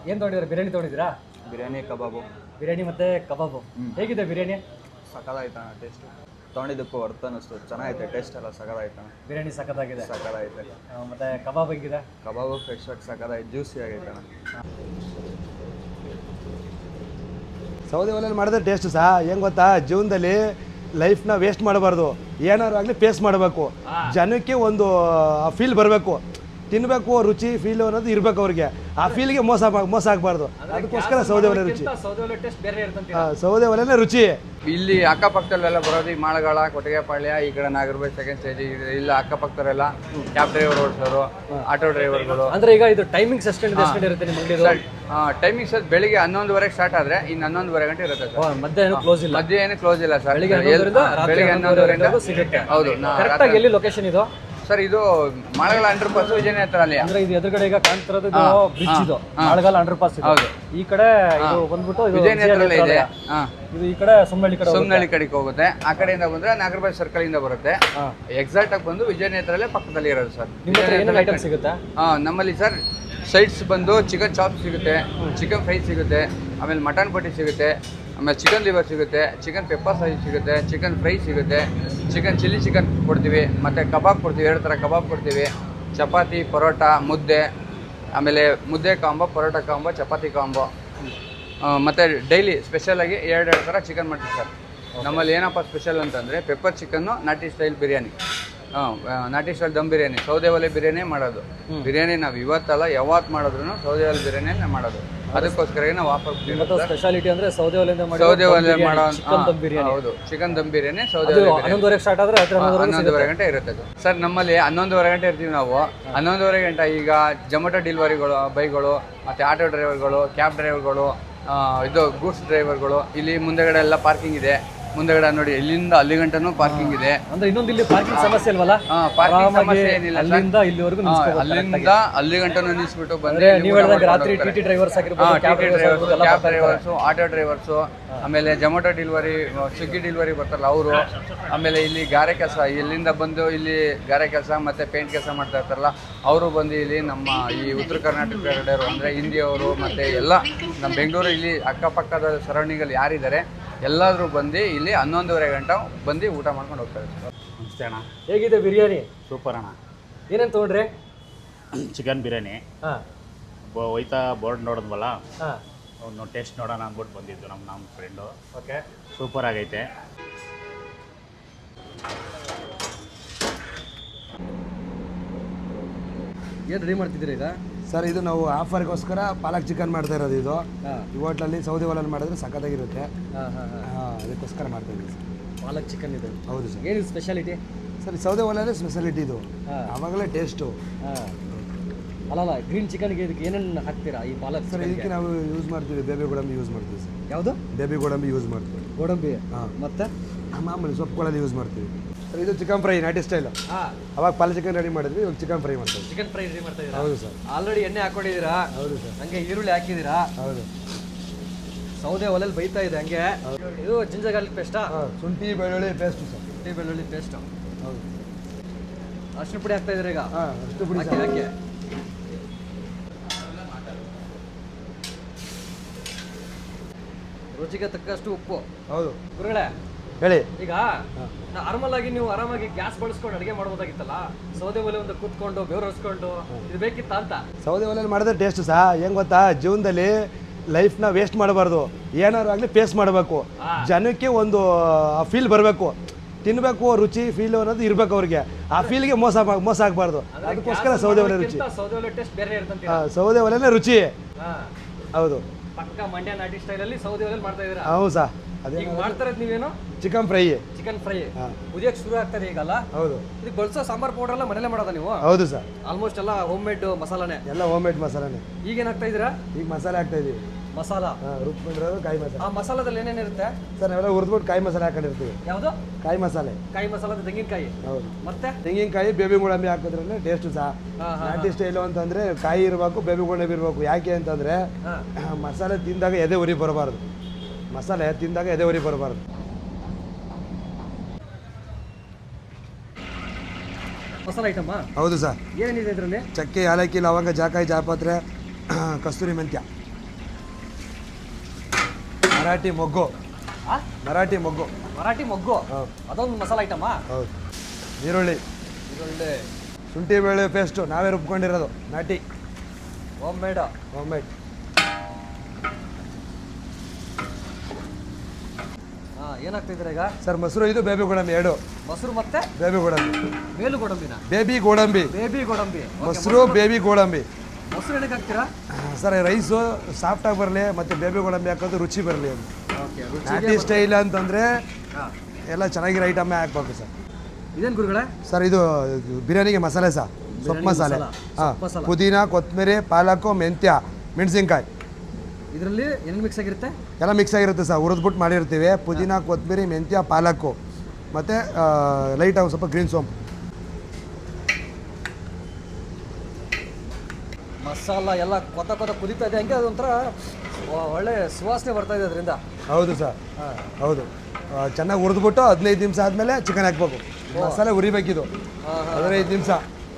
ಏನು ತೊಗೊಂಡಿದ್ದೀರಾ? ಬಿರಿಯಾನಿ ತೊಗೊಂಡಿದ್ದೀರಾ? ಬಿರಿಯಾನಿ ಕಬಾಬು. ಬಿರಿಯಾನಿ ಮತ್ತು ಕಬಾಬು ಹೇಗಿದೆ ಬಿರಿಯಾನಿ? ಸಖತ್ತಾಯ್ತಣ್ಣ ಟೇಸ್ಟು. ತೊಗೊಂಡಿದ್ದಕ್ಕೂ ವರ್ತ್ ಅನ್ನಿಸ್ತು. ಚೆನ್ನಾಗೈತೆ ಟೇಸ್ಟ್ ಎಲ್ಲ ಸಖತ್ತಾಯ್ತಣ್ಣ. ಬಿರಿಯಾನಿ ಸಖತ್ತಾಗಿದೆ. ಸಖತ್ತಾಯ್ತೆ. ಮತ್ತು ಕಬಾಬ್ ಹೇಗಿದೆ? ಕಬಾಬು ಫ್ರೆಶ್ ಆಗಿ ಸಖತ್ತಾಯ್ತು, ಜ್ಯೂಸಿ ಆಗೈತಣ್ಣ. ಸೌದೆ ಒಲೆಯಲ್ಲಿ ಮಾಡಿದ್ರೆ ಟೇಸ್ಟು ಸಹ ಹೆಂಗೆ ಗೊತ್ತಾ, ಜೀವನದಲ್ಲಿ ಲೈಫ್ನ ವೇಸ್ಟ್ ಮಾಡಬಾರ್ದು, ಏನಾದ್ರು ಆಗಲಿ ಫೇಸ್ ಮಾಡಬೇಕು. ಜನಕ್ಕೆ ಒಂದು ಫೀಲ್ ಬರಬೇಕು, ತಿನ್ನಬೇಕು, ರುಚಿ ಫೀಲ್ ಅನ್ನೋದು ಇರಬೇಕು ಅವ್ರಿಗೆ. ಆ ಫೀಲ್ಗೆ ಮೋಸ ಆಗಬಾರ್ದು. ಅದಕ್ಕೋಸ್ಕರ ಸೌದೆ ಒಲೆ ರುಚಿ. ಸೌದೆ ಒಲೆನೇ ರುಚಿ. ಇಲ್ಲಿ ಅಕ್ಕಪಕ್ಕದಲ್ಲೆಲ್ಲ ಬರೋದು ಈ ಮಾಳಗಾಳ, ಕೊಟ್ಟಿಗೆಪಾಳ್ಯ, ಈ ಕಡೆ ನಾಗರಬಾಯಿ ಸೆಕೆಂಡ್ ಸ್ಟೇಜ್. ಇಲ್ಲ ಅಕ್ಕಪಕ್ಕದವರೆಲ್ಲ ಕ್ಯಾಬ್ ಡ್ರೈವರ್ ಓಡಿಸೋರು, ಆಟೋ ಡ್ರೈವರ್ಗಳು. ಅಂದ್ರೆ ಈಗ ಇದು ಟೈಮಿಂಗ್ಸ್ ಎಷ್ಟಿರುತ್ತೆ ನಿಮ್ಮ ಅಂಗಡಿದು? ಟೈಮಿಂಗ್ಸ್ ಬೆಳಿಗ್ಗೆ 11:30 ಸ್ಟಾರ್ಟ್ ಆದರೆ ಇನ್ನು 11:30 ಗಂಟೆ ಇರುತ್ತೆ ಸರ್. ಮಧ್ಯಾಹ್ನ ಕ್ಲೋಸ್ ಇಲ್ಲ? ಮಧ್ಯ ಏನು ಕ್ಲೋಸ್ ಇಲ್ಲ ಸರ್. ಬೆಳಿಗ್ಗೆ 11:30 ಸಿಗುತ್ತೆ. ಹೌದು. ಕರೆಕ್ಟಾಗಿ ಎಲ್ಲಿ ಲೊಕೇಶನ್ ಇದು ಸರ್? ಇದು ಮಾಳಗಾಲ ಅಂಡರ್ಪಾಸ್ ವಿಜಯನ ಹತ್ರ ಅಲ್ಲಿ. ಅಂದ್ರೆ ಇದು ಎದುರುಗಡೆ ಈಗ ಕಾಣ್ತಿರೋದು ಬ್ರಿಡ್ಜ್, ಇದು ಮಾಳಗಾಲ ಅಂಡರ್ಪಾಸ್. ಹೌದು. ಈ ಕಡೆ ಇದು ಬಂದ್ಬಿಟ್ಟು ವಿಜಯನ ಹತ್ರ ಇದೆ. ಇದು ಈ ಕಡೆ ಸುಮ್ಮನಹಳ್ಳಿ ಕಡೆಗೆ ಹೋಗುತ್ತೆ. ಆ ಕಡೆಯಿಂದ ಬಂದ್ರೆ ನಾಗರಬಾಯಿ ಸರ್ಕಲ್ ಇಂದ ಬರುತ್ತೆ. ಎಕ್ಸಾಕ್ಟ್ ಆಗಿ ಬಂದು ವಿಜಯನ ಹತ್ರಲ್ಲೇ ಪಕ್ಕದಲ್ಲಿ ಇರೋದು ಸರ್. ನಿಮ್ಮ ಹತ್ರ ಏನೇನು ಐಟಮ್ ಸಿಗುತ್ತೆ? ನಮ್ಮಲ್ಲಿ ಸರ್ ಸೈಡ್ಸ್ ಬಂದು ಚಿಕನ್ ಚಾಪ್ ಸಿಗುತ್ತೆ, ಚಿಕನ್ ಫ್ರೈ ಸಿಗುತ್ತೆ, ಆಮೇಲೆ ಮಟನ್ ಪಟ್ಟಿ ಸಿಗುತ್ತೆ, ಆಮೇಲೆ ಚಿಕನ್ ಲಿವರ್ ಸಿಗುತ್ತೆ, ಚಿಕನ್ ಪೆಪ್ಪರ್ ಫ್ರೈ ಸಿಗುತ್ತೆ, ಚಿಕನ್ ಫ್ರೈ ಸಿಗುತ್ತೆ, ಚಿಕನ್ ಚಿಲ್ಲಿ ಚಿಕನ್ ಕೊಡ್ತೀವಿ, ಮತ್ತು ಕಬಾಬ್ ಕೊಡ್ತೀವಿ. 2 ಥರ ಕಬಾಬ್ ಕೊಡ್ತೀವಿ, ಚಪಾತಿ, ಪರೋಟ, ಮುದ್ದೆ, ಆಮೇಲೆ ಮುದ್ದೆ combo, paratha combo, chapati combo. ಮತ್ತು ಡೈಲಿ ಸ್ಪೆಷಲಾಗಿ 2 ಥರ ಚಿಕನ್ ಮಾಡ್ತೀವಿ ಸರ್. ನಮ್ಮಲ್ಲಿ ಏನಪ್ಪ ಸ್ಪೆಷಲ್ ಅಂತಂದರೆ ಪೆಪ್ಪರ್ ಚಿಕನ್ನು, ನಾಟಿ ಸ್ಟೈಲ್ ಬಿರಿಯಾನಿ, ನಾಟಿ ಸ್ಟೈಲ್ ದಮ್ ಬಿರಿಯಾನಿ, ಸೌದೆ ಒಲೆ ಬಿರಿಯಾನಿ ಮಾಡೋದು. ಬಿರಿಯಾನಿ ನಾವು ಇವತ್ತಲ್ಲ ಯಾವತ್ತು ಮಾಡಿದ್ರು ಸೌದೆ ಒಲೆ ಬಿರಿಯಾನಿ ಮಾಡೋದು. ಅದಕ್ಕೋಸ್ಕರ ನಾವು ಆಫರ್ ಸ್ಪೆಷಾಲಿಟಿ ಅಂದ್ರೆ ಸೌದೆ ಒಲೆಯಿಂದ ಮಾಡೋ ಹೌದು, ಚಿಕನ್ ದಮ್ ಬಿರಿಯಾನಿ ಸೌದೆ ಒಲೆ 11:30 ಸ್ಟಾರ್ಟ್ ಆದ್ರೆ 11:30 ಗಂಟೆ ಇರುತ್ತೆ ಸರ್. ನಮ್ಮಲ್ಲಿ 11:30 ಗಂಟೆ ಇರ್ತೀವಿ ನಾವು. 11:30 ಗಂಟೆ ಈಗ ಜೊಮ್ಯಾಟೊ ಡೆಲಿವರಿಗಳು, ಬೈಗಳು, ಮತ್ತು ಆಟೋ ಡ್ರೈವರ್ಗಳು, ಕ್ಯಾಬ್ ಡ್ರೈವರ್ಗಳು, ಇದು ಗೂಡ್ಸ್ ಡ್ರೈವರ್ಗಳು. ಇಲ್ಲಿ ಮುಂದೆಗಡೆ ಎಲ್ಲ ಪಾರ್ಕಿಂಗ್ ಇದೆ. ಮುಂದೆಗಡೆ ನೋಡಿ, ಇಲ್ಲಿಂದ ಅಲ್ಲಿ ಗಂಟನೂ ಪಾರ್ಕಿಂಗ್ ಇದೆ. ಅಂದ್ರೆ ಇನ್ನೊಂದು ಇಲ್ಲಿ ಪಾರ್ಕಿಂಗ್ ಸಮಸ್ಯೆ ಇಲ್ವಲ್ಲ? ಪಾರ್ಕಿಂಗ್ ಸಮಸ್ಯೆ ಏನಿಲ್ಲ. ಅಲ್ಲಿಂದ ಇಲ್ಲಿವರೆಗೂ ಅಲ್ಲಿಂದ ಅಲ್ಲಿ ಗಂಟನೂ ನಿಲ್ಲಿಸ್ಬಿಟ್ಟು ಬಂದ್ರೆ ನೀವು ಹೇಳಿದಾಗ ರಾತ್ರಿ ಟಿಟಿ ಡ್ರೈವರ್ಸ್ ಆಗಿರ್ಬೋದು, ಕ್ಯಾಬ್ ಡ್ರೈವರ್ಸು, ಆಟೋ ಡ್ರೈವರ್ಸು, ಆಮೇಲೆ ಜೊಮ್ಯಾಟೊ ಡೆಲಿವರಿ, ಸ್ವಿಗ್ಗಿ ಡೆಲಿವರಿ ಬರ್ತಾರಲ್ಲ ಅವರು, ಆಮೇಲೆ ಇಲ್ಲಿ ಗಾರೆ ಕೆಲಸ, ಇಲ್ಲಿಂದ ಬಂದು ಇಲ್ಲಿ ಗಾರೆ ಕೆಲಸ ಮತ್ತು ಪೇಂಟ್ ಕೆಲಸ ಮಾಡ್ತಾ ಇರ್ತಾರಲ್ಲ ಅವರು ಬಂದು ಇಲ್ಲಿ ನಮ್ಮ ಈ ಉತ್ತರ ಕರ್ನಾಟಕ ಕಡೆಯವರು ಅಂದರೆ ಹಿಂದಿಯವರು ಮತ್ತು ಎಲ್ಲ ನಮ್ಮ ಬೆಂಗಳೂರು ಇಲ್ಲಿ ಅಕ್ಕಪಕ್ಕದ ಸರೌಂಡಿಂಗಲ್ಲಿ ಯಾರಿದ್ದಾರೆ ಎಲ್ಲಾದರೂ ಬಂದು ಇಲ್ಲಿ 11:30 ಗಂಟೆ ಬಂದು ಊಟ ಮಾಡ್ಕೊಂಡು ಹೋಗ್ತಾರೆ ಸರ್. ನಮಸ್ತೆ ಅಣ್ಣ. ಹೇಗಿದೆ ಬಿರಿಯಾನಿ? ಸೂಪರ್ ಅಣ್ಣ. ಏನೇನು ತೊಗೊಂಡ್ರಿ? ಚಿಕನ್ ಬಿರಿಯಾನಿ. ಹೋಯ್ತಾ ಬೋರ್ಡ್ ನೋಡಿದ್ವಲ್ಲ, ಒಂದು ಟೇಸ್ಟ್ ನೋಡೋಣ ಅಂದ್ಬಿಟ್ಟು ಬಂದಿದ್ದು ನಮ್ಮ ಫ್ರೆಂಡು. ಓಕೆ, ಸೂಪರ್ ಆಗೈತೆ. ಏನು ರೆಡಿ ಮಾಡ್ತಿದ್ದೀರಿ ಈಗ? ಸರ್ ಇದು ನಾವು ಆಫರ್ಗೋಸ್ಕರ ಪಾಲಕ್ ಚಿಕನ್ ಮಾಡ್ತಾ ಇರೋದು. ಇದು ಈ ಹೋಟ್ಲಲ್ಲಿ ಸೌದೆ ಒಲೆಯಲ್ಲಿ ಮಾಡಿದ್ರೆ ಸಖತ್ತಾಗಿರುತ್ತೆ. ಅದಕ್ಕೋಸ್ಕರ ಮಾಡ್ತಾ ಇದ್ದೀವಿ ಸರ್. ಪಾಲಕ್ ಚಿಕನ್ ಇದು? ಹೌದು ಸರ್. ಏನು ಸ್ಪೆಷಾಲಿಟಿ? ಸರ್ ಈ ಸೌದೆ ಒಲೆಯಲ್ಲೇ ಸ್ಪೆಷಾಲಿಟಿ ಇದು. ಆವಾಗಲೇ ಟೇಸ್ಟು. ಅಲ್ಲಲ್ಲ, ಗ್ರೀನ್ ಚಿಕನ್ಗೆ ಇದಕ್ಕೆ ಏನೇನು ಹಾಕ್ತೀರಾ ಈ ಪಾಲಕ್? ಸರ್ ಇದಕ್ಕೆ ನಾವು ಯೂಸ್ ಮಾಡ್ತೀವಿ, ಬೇಬಿ ಗೋಡಂಬಿ ಯೂಸ್ ಮಾಡ್ತೀವಿ ಸರ್. ಯಾವುದು? ಬೇಬಿ ಗೋಡಂಬಿ ಯೂಸ್ ಮಾಡ್ತೀವಿ. ಗೋಡಂಬಿ? ಹಾಂ. ಮತ್ತೆ ಮಾಮೂಲಿ ಸೊಪ್ಪುಗಳಲ್ಲಿ ಯೂಸ್ ಮಾಡ್ತೀವಿ ಸರ್. ಇದು ಚಿಕನ್ ಫ್ರೈ ನಾಟಿ ಸ್ಟೈಲು. ಅವಾಗ ಪಾಲಕ್ ಚಿಕನ್ ರೆಡಿ ಮಾಡಿದ್ವಿ, ಇವಾಗ ಚಿಕನ್ ಫ್ರೈ ಮಾಡ್ತೀವಿ. ಚಿಕನ್ ಫ್ರೈ ರೆಡಿ ಮಾಡ್ತಾ ಇದ್ದೀರಾ? ಹೌದು ಸರ್. ಆಲ್ರೆಡಿ ಎಣ್ಣೆ ಹಾಕೊಂಡಿದ್ದೀರಾ? ಹೌದು ಸರ್. ಹಂಗೆ ಈರುಳ್ಳಿ ಹಾಕಿದ್ದೀರಾ? ಹೌದು. ಸೌದೆ ಒಲೆಯಲ್ಲಿ ಬೈತಾ ಇದೆ ಹಂಗೆ. ಇದು ಜಿಂಜರ್ ಗಾರ್ಲಿಕ್ ಪೇಸ್ಟಾ? ಶುಂಠಿ ಬೆಳ್ಳುಳ್ಳಿ ಪೇಸ್ಟ್ ಸರ್. ಶುಂಠಿ ಬೆಳ್ಳುಳ್ಳಿ ಪೇಸ್ಟ್. ಹೌದು. ಅರಿಶಿನ ಪುಡಿ ಹಾಕ್ತಾ ಇದ್ದೀರಾ ಈಗ? ಅಷ್ಟು ಪುಡಿ ಹಾಕಿ. ರುಚಿಗೆ ತಕ್ಕಷ್ಟು ಉಪ್ಪು. ಹೌದು. ಗುರುಗಳೇ ಹೇಳಿ. ಈಗ ನಾರ್ಮಲ್ ಆಗಿ ನೀವು ಆರಾಮಾಗಿ ಗ್ಯಾಸ್ ಬಳಸ್ಕೊಂಡು ಅಡುಗೆ ಮಾಡ್ಬೋದಾಗಿತ್ತಲ್ಲ, ಸೌದೆ ಒಲೆ ಒಂದು ಕೂತ್ಕೊಂಡು ಬೆವರು ಹರಿಸ್ಕೊಂಡು ಇದು ಬೇಕಿತ್ತ ಅಂತ? ಸೌದೆ ಒಲೆಯಲ್ಲಿ ಮಾಡಿದ್ರೆ ಟೇಸ್ಟು ಸಹ ಹೆಂಗೆ ಗೊತ್ತಾ, ಜೀವನದಲ್ಲಿ ಲೈಫ್ನ ವೇಸ್ಟ್ ಮಾಡಬಾರ್ದು, ಏನಾದ್ರು ಆಗಲಿ ಫೇಸ್ ಮಾಡಬೇಕು. ಜನಕ್ಕೆ ಒಂದು ಫೀಲ್ ಬರಬೇಕು, ತಿನ್ನಬೇಕು, ರುಚಿ ಫೀಲ್ ಅನ್ನೋದು ಇರಬೇಕು ಅವ್ರಿಗೆ. ಆ ಫೀಲ್ಗೆ ಮೋಸ ಆಗಬಾರ್ದು. ಅದಕ್ಕೋಸ್ಕರ ಸೌದೆ ಒಲೆ ರುಚಿ. ಸೌದೆ ಒಲೆ ಟೇಸ್ಟ್ ಬೇರೆ ಇರ್ತಂತೆ. ಸೌದೆ ಒಲೆನೇ ರುಚಿ. ಹೌದು. ಪಕ್ಕ ಮಂಡ್ಯ ನಾಟಿ ಸ್ಟೈಲಲ್ಲಿ ಸೌದೆ ಒಲೆ ಮಾಡ್ತಾ ಇದ್ದೀರಾ? ಹೌದು ಸರ್. ಅದೇ ಈಗ ಮಾಡ್ತಾ ಇರೋದು ನೀವೇನು? Chicken fry. ಚಿಕನ್ ಫ್ರೈ ಉದಿಯಕ್ಕೆ ಶುರು ಆಗ್ತದೆ ಈಗಲ್ಲ? ಹೌದು. ಇದಕ್ಕೆ ಬಳಸೋ ಸಾಂಬಾರ್ ಪೌಡರ್ ಎಲ್ಲ ಮನೇಲೆ ಮಾಡೋದ ನೀವು? ಹೌದು ಸರ್. ಆಲ್ಮೋಸ್ಟ್ ಎಲ್ಲ ಹೋಮ್ ಮೇಡ್ ಮಸಾಲಾನೇ? ಎಲ್ಲ ಹೋಮ್ ಮೇಡ್ ಮಸಾಲಾನೇ. ಈಗ ಏನ್ ಹಾಕ್ತಾ ಇದ್ದೀರಾ? ಈಗ ಮಸಾಲೆ ಹಾಕ್ತಾ ಇದೀವಿ. ಮಸಾಲ ರುಬ್ಬಿರೋದು ಕಾಯಿ ಮಸಾಲೆ. ಆ ಮಸಾಲದಲ್ಲಿ ಏನೇನಿರುತ್ತೆ ಸರ್? ನಾವೆಲ್ಲ ಹುರಿದ್ಬಿಟ್ಟು ಕಾಯಿ ಮಸಾಲೆ ಹಾಕೊಂಡಿರ್ತೀವಿ. ಯಾವುದು? ಕಾಯಿ ಮಸಾಲೆ. ಕಾಯಿ ಮಸಾಲದ ತೆಂಗಿನಕಾಯಿ? ಹೌದು. ಮತ್ತೆ ತೆಂಗಿನಕಾಯಿ, ಬೇಬಿ ಗೋಡಂಬಿ ಹಾಕಿದ್ರೆ ಟೇಸ್ಟು ಸಹ. ನಾಟಿ ಸ್ಟೈಲು ಅಂತಂದ್ರೆ ಕಾಯಿ ಇರಬೇಕು, ಬೇಬಿ ಗೋಡಂಬಿ ಇರಬೇಕು. ಯಾಕೆ ಅಂತಂದ್ರೆ ಮಸಾಲೆ ತಿಂದಾಗ ಎದೆ ಉರಿ ಬರಬಾರ್ದು. ಮಸಾಲೆ ತಿಂದಾಗ ಎದೆ ಉರಿ ಬರಬಾರ್ದು. ಮಸಾಲ ಐಟಮ್? ಹೌದು ಸರ್. ಏನೇನಿದೆ ಇದರಲ್ಲಿ? ಚಕ್ಕೆ, ಏಲಕ್ಕಿ, ಲವಂಗ, ಜಾಕಾಯಿ, ಜಾಪತ್ರೆ, ಕಸ್ತೂರಿ ಮೆಂತ್ಯ. ಮರಾಠಿ ಮೊಗ್ಗು. ಆ? ಮರಾಠಿ ಮೊಗ್ಗು. ಮರಾಠಿ ಮೊಗ್ಗು, ಹೌದು. ಅದೊಂದು ಮಸಾಲ ಐಟಮಾ? ಹೌದು. ಈರುಳ್ಳಿ, ಇದೊಳ್ಳೆ ಶುಂಠಿ ಬೆಳ್ಳುಳ್ಳಿ ಪೇಸ್ಟು ನಾವೇ ರುಬ್ಕೊಂಡಿರೋದು, ನಾಟಿ ಹೋಮ್ ಮೇಡ್. ಹೋಮ್ಮೇಡ್. ಹಾಂ, ಏನಾಗ್ತಿದ್ದೀರಾ ಈಗ? ಸರ್ ಮೊಸರು, ಇದು ಬೇಬಿ ಗೋಡಂಬಿ, ಎರಡು ಮೊಸರು ಮತ್ತೆ ಬೇಬಿ ಗೋಡಂಬಿ. ಮೇಲು ಗೋಡಂಬಿನ? ಬೇಬಿ ಗೋಡಂಬಿ, ಬೇಬಿ ಗೋಡಂಬಿ. ಮೊಸರು ಬೇಬಿ ಗೋಡಂಬಿ. ಮೊಸರು ಏನಕ್ಕೆ ಹಾಕ್ತೀರಾ? ಸರ್ ರೈಸು ಸಾಫ್ಟಾಗಿ ಬರಲಿ ಮತ್ತು ಬೇಬಿ ಗೋಡಂಬಿ ಹಾಕೋದು ರುಚಿ ಬರಲಿ ಅಂತ. ಓಕೆ, ನಾಟಿ ಸ್ಟೈಲ್ ಅಂತಂದರೆ ಹಾಂ, ಎಲ್ಲ ಚೆನ್ನಾಗಿರೋ ಐಟಮ್ಮೇ ಹಾಕ್ಬೇಕು ಸರ್. ಇದೇನು ಗುರುಗಳೇ? ಸರ್ ಇದು ಬಿರಿಯಾನಿಗೆ ಮಸಾಲೆ ಸರ್, ಸೊಪ್ಪು ಮಸಾಲೆ. ಹಾಂ, ಮಸಾಲ. ಪುದೀನ, ಕೊತ್ತಂಬರಿ, ಪಾಲಕು, ಮೆಂತ್ಯ, ಮೆಣಸಿನ್ಕಾಯಿ ಇದರಲ್ಲಿ ಏನೇನು ಮಿಕ್ಸ್ ಆಗಿರುತ್ತೆ? ಎಲ್ಲ ಮಿಕ್ಸ್ ಆಗಿರುತ್ತೆ ಸರ್. ಹುರಿದ್ಬಿಟ್ಟು ಮಾಡಿರ್ತೀವಿ. ಪುದೀನ, ಕೊತ್ತಂಬರಿ, ಮೆಂತ್ಯ, ಪಾಲಕು ಮತ್ತು ಲೈಟಾಗಿ ಸ್ವಲ್ಪ ಗ್ರೀನ್ ಸೋಂಪು. ಮಸಾಲ ಎಲ್ಲ ಕೊತ್ತ ಕುದೀತಾ ಇದೆ, ಹಂಗೆ ಅದೊಂಥರ ಒಳ್ಳೆ ಸುವಾಸನೆ ಬರ್ತಾ ಇದೆ ಅದರಿಂದ. ಹೌದು ಸರ್, ಹೌದು. ಚೆನ್ನಾಗಿ ಹುರಿದ್ಬಿಟ್ಟು 15 ನಿಮಿಷ ಆದಮೇಲೆ ಚಿಕನ್ ಹಾಕ್ಬೇಕು. ಮಸಾಲೆ ಉರಿಬೇಕಿದು 15 ನಿಮಿಷ.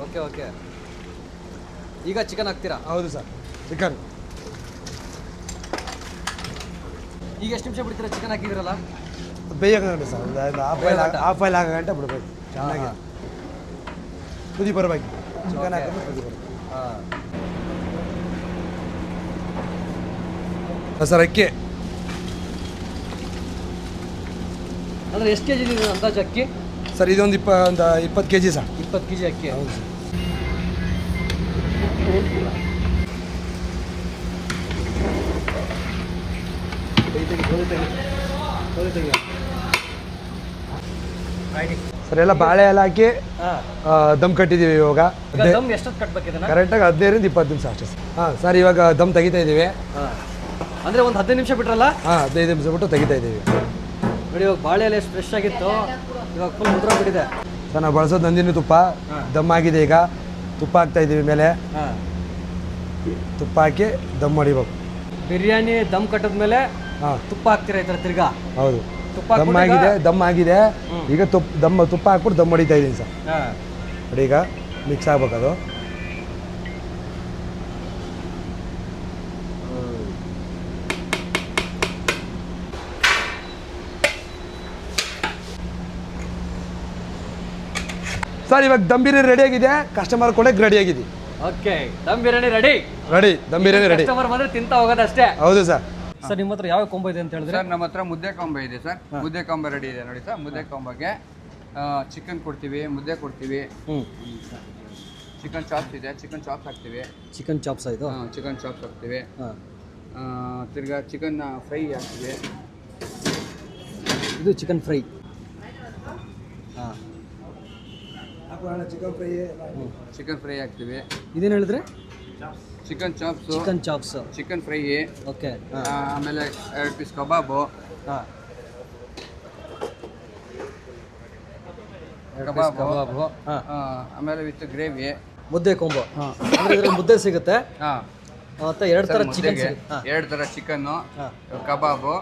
ಓಕೆ ಓಕೆ, ಈಗ ಚಿಕನ್ ಹಾಕ್ತೀರಾ? ಹೌದು ಸರ್, ಚಿಕನ್ ಈಗ ಎಷ್ಟು ನಿಮಿಷ ಬಿಡ್ತೀರಾ ಚಿಕನ್ ಹಾಕಿದಿರಲ್ಲ? ಬೇಯಗಂಟೆ ಸರ್, ಒಂದು ಹಾಫ್ ಆಯಿಲ್ ಆಗೋ ಗಂಟೆ ಬಿಡಬೇಕು. ಚೆನ್ನಾಗಿ ಕುದಿ ಬರಬೇಕು. ಚಿಕನ್ ಹಾಕಿದ್ರೆ ಕುದಿ ಬರಬೇಕು. ಹಾಂ ಸರ್ ಅಕ್ಕಿ ಅಂದರೆ ಎಷ್ಟು ಕೆ ಜಿ ಇದೆ ಅಂದಾಜು ಅಕ್ಕಿ? ಸರ್ ಇದೊಂದು 20 kg ಸರ್. 20 kg ಅಕ್ಕಿ. ಹೌದು ಸರ್. ಸರ್ ಎಲ್ಲ ಬಾಳೆ ಎಲ್ಲ ಹಾಕಿ ದಮ್ ಕಟ್ಟಿದ್ದೀವಿ ಇವಾಗ. ದಮ್ ಎಷ್ಟೊತ್ತು ಕಟ್ಬೇಕಿದೆ? ಕರೆಕ್ಟಾಗಿ 15 ರಿಂದ 20 ನಿಮಿಷ ಅಷ್ಟೇ ಸರ್. ಹಾಂ ಸರ್, ಇವಾಗ ದಮ್ ತೆಗಿತಾ ಇದ್ದೀವಿ. ಅಂದರೆ ಒಂದು 15 ನಿಮಿಷ ಬಿಟ್ರಲ್ಲ? ಹಾಂ, 15 ನಿಮಿಷ ಬಿಟ್ಟು ತೆಗಿತಾ ಇದ್ದೀವಿ. ನೋಡಿ, ಇವಾಗ ಬಾಳೆ ಎಲೆ ಎಷ್ಟು ಫ್ರೆಶ್ ಆಗಿತ್ತು, ಇವಾಗ ಫುಲ್ ಮುದ್ರೋಗ್ಬಿಟ್ಟಿದೆ. ಸರ್ ನಾವು ಬಳಸೋದು ನಂದಿನಿ ತುಪ್ಪ. ದಮ್ ಆಗಿದೆ, ಈಗ ತುಪ್ಪ ಹಾಕ್ತಾ ಇದ್ದೀವಿ ಮೇಲೆ. ಹಾಂ, ತುಪ್ಪ ಹಾಕಿ ದಮ್ ಹೊಡಿಬೇಕು. ಬಿರಿಯಾನಿ ದಮ್ ಕಟ್ಟಿದ ಮೇಲೆ ಹಾಂ, ತುಪ್ಪ ಹಾಕ್ತೀರಾ ಈ ಥರ ತಿರ್ಗಾ? ಹೌದು. ತುಪ್ಪ ದಮ್ ಆಗಿದೆ. ಈಗ ತುಪ್ಪ ಹಾಕ್ಬಿಟ್ಟು ದಮ್ ಹೊಡಿತಾ ಇದ್ದೀನಿ ಸರ್. ಹಾಂ, ನೋಡಿ ಈಗ ಮಿಕ್ಸ್ ಆಗ್ಬೇಕು ಅದು. ಸರ್ ಇವಾಗ ದಮ್ ಬಿರಿಯಾನಿ ರೆಡಿ ಆಗಿದೆ. ಕಸ್ಟಮರ್ ಕೊಡಕ್ಕೆ ರೆಡಿ ಆಗಿದೆ. Okay, dum biryani ready. Dum biryani ready. Customer ಬಂದ್ರೆ ತಿಂತಾ ಹೋಗೋದಷ್ಟೇ. ಹೌದು ಸರ್. ಸರ್ ನಿಮ್ಮ ಹತ್ರ ಯಾವ ಕೊಂಬ ಇದೆ ಅಂತ ಹೇಳಿದ್ರೆ? ಸರ್ ನಮ್ಮ ಹತ್ರ ಮುದ್ದೆ ಕಾಂಬ ಇದೆ ಸರ್. ಮುದ್ದೆ ಕಾಂಬ ರೆಡಿ ಇದೆ ನೋಡಿ ಸರ್. ಮುದ್ದೆ ಕಾಂಬಗೆ ಚಿಕನ್ ಕೊಡ್ತೀವಿ, ಮುದ್ದೆ ಕೊಡ್ತೀವಿ, ಚಿಕನ್ ಚಾಪ್ಸ್ ಇದೆ, ಚಿಕನ್ ಚಾಪ್ಸ್ ಹಾಕ್ತೀವಿ. ಚಿಕನ್ ಚಾಪ್ಸ್ ಇದು? ಚಿಕನ್ ಚಾಪ್ಸ್ ಹಾಕ್ತೀವಿ. ಹಾಂ, ತಿರ್ಗಾ ಚಿಕನ್ ಫ್ರೈ ಹಾಕ್ತೀವಿ. ಇದು ಚಿಕನ್ ಫ್ರೈ. ಹಾಂ, ಚಿಕನ್ ಫ್ರೈ ಹಾಕ್ತೀವಿ. ಇದೇನು ಹೇಳಿದ್ರೆ? Chicken chops, chicken chops, chicken fry. Okay. ಆಮೇಲೆ 2 ಪೀಸ್ ಕಬಾಬು. ಹಾಂ, ಕಬಾಬು. ಹಾಂ, ಆಮೇಲೆ ವಿತ್ ಗ್ರೇವಿ. ಮುದ್ದೆ ಕೊಂಬು. ಅಂದರೆ ಇದರಲ್ಲಿ ಮುದ್ದೆ ಸಿಗುತ್ತೆ ಹಾಂ, ಮತ್ತೆ 2 ಥರ ಚಿಕನ್ ಮುದ್ದೆಗೆ ಸಿಗುತ್ತೆ. 2 ಥರ ಚಿಕನ್ನು, ಕಬಾಬು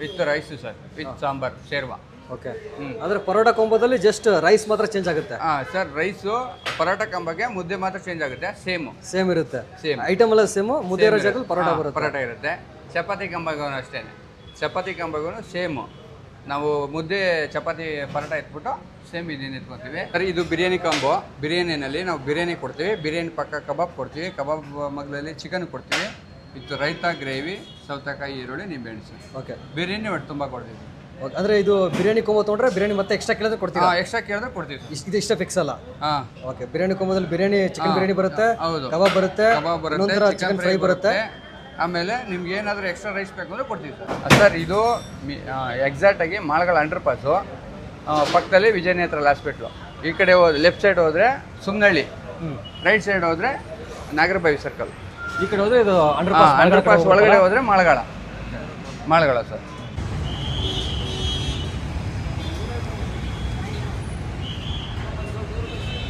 with rice sir, with sambar ಶೇರ್ವಾ. ಓಕೆ. ಅಂದರೆ ಪರೋಟ ಕೊಂಬೋದಲ್ಲಿ ಜಸ್ಟ್ ರೈಸ್ ಮಾತ್ರ ಚೇಂಜ್ ಆಗುತ್ತೆ? ಸರ್ ರೈಸು ಪರೋಟ ಕಂಬಗೆ ಮುದ್ದೆ ಮಾತ್ರ ಚೇಂಜ್ ಆಗುತ್ತೆ. ಸೇಮ್ ಇರುತ್ತೆ. ಸೇಮ್ ಐಟಮ್ ಎಲ್ಲ ಸೇಮು. ಮುದ್ದೆ ಇರೋ ಜಾಗದಲ್ಲಿ ಪರೋಟ ಬರುತ್ತೆ. ಪರೋಟ ಇರುತ್ತೆ. ಚಪಾತಿ ಕಂಬಗೂ ಅಷ್ಟೇ. ಚಪಾತಿ ಕಂಬಗೂ ಸೇಮು. ನಾವು ಮುದ್ದೆ ಚಪಾತಿ ಪರೋಟ ಎತ್ಬಿಟ್ಟು ಸೇಮ್ ಇದನ್ನು ಎತ್ಕೊತೀವಿ. ಸರ್ ಇದು ಬಿರಿಯಾನಿ ಕಾಂಬೋ. ಬಿರಿಯಾನಿನಲ್ಲಿ ನಾವು ಬಿರಿಯಾನಿ ಕೊಡ್ತೀವಿ, ಬಿರಿಯಾನಿ ಪಕ್ಕ ಕಬಾಬ್ ಕೊಡ್ತೀವಿ, ಕಬಾಬ್ ಮಗ್ಲಲ್ಲಿ ಚಿಕನ್ ಕೊಡ್ತೀವಿ ವಿತ್ ರೈತ ಗ್ರೇವಿ, ಸೌತೆಕಾಯಿ, ಈರುಳ್ಳಿ, ನಿಂಬೆಹಣ್ಣು ಸರ್. ಓಕೆ. ಬಿರಿಯಾನಿ ಒಟ್ಟು ತುಂಬ ಕೊಡ್ತೀವಿ. ಓಕೆ, ಅಂದರೆ ಇದು ಬಿರಿಯಾನಿ ಕೊಂಬೋ ತೊಗೊಂಡ್ರೆ ಬಿರಿಯಾನಿ ಮತ್ತೆ ಎಕ್ಸ್ಟ್ರಾ ಕೇಳಿದ್ರೆ ಕೊಡ್ತೀವಿ? ಎಕ್ಸ್ಟ್ರಾ ಕೇಳಿದ್ರೆ ಕೊಡ್ತೀವಿ ಸರ್. ಇದು ಇಷ್ಟ ಫಿಕ್ಸ್ ಅಲ್ಲ? ಹಾಂ, ಓಕೆ. ಬಿರಿಯಾನಿ ಕೊಂಬೋದಲ್ಲಿ ಬಿರಿಯಾನಿ ಚಿಕನ್ ಬಿರಿಯಾನಿ ಬರುತ್ತೆ, ಹೌದು, ಕಬಾಬ್ ಬರುತ್ತೆ, ಬರುತ್ತೆ, ಚಿಕನ್ ಫ್ರೈ ಬರುತ್ತೆ. ಆಮೇಲೆ ನಿಮ್ಗೆ ಏನಾದರೂ ಎಕ್ಸ್ಟ್ರಾ ರೈಸ್ ಬೇಕು ಅಂದರೆ ಕೊಡ್ತೀವಿ ಸರ್. ಸರ್ ಇದು ಎಕ್ಸಾಕ್ಟಾಗಿ ಮಾಳ್ಗಳ ಅಂಡರ್ ಪಾಸು ಪಕ್ಕದಲ್ಲಿ ವಿಜಯನೇತ್ರ ಹಾಸ್ಪಿಟ್ಲು. ಈ ಕಡೆ ಲೆಫ್ಟ್ ಸೈಡ್ ಹೋದರೆ ಸುಮ್ನಹಳ್ಳಿ, ರೈಟ್ ಸೈಡ್ ಹೋದರೆ ನಾಗರಬಾವಿ ಸರ್ಕಲ್. ಈ ಕಡೆ ಹೋದ್ರೆ ಇದು ಅಂಡರ್ ಪಾಸ್ ಒಳಗಡೆ ಹೋದರೆ ಮಾಳ್ಗಳ ಸರ್.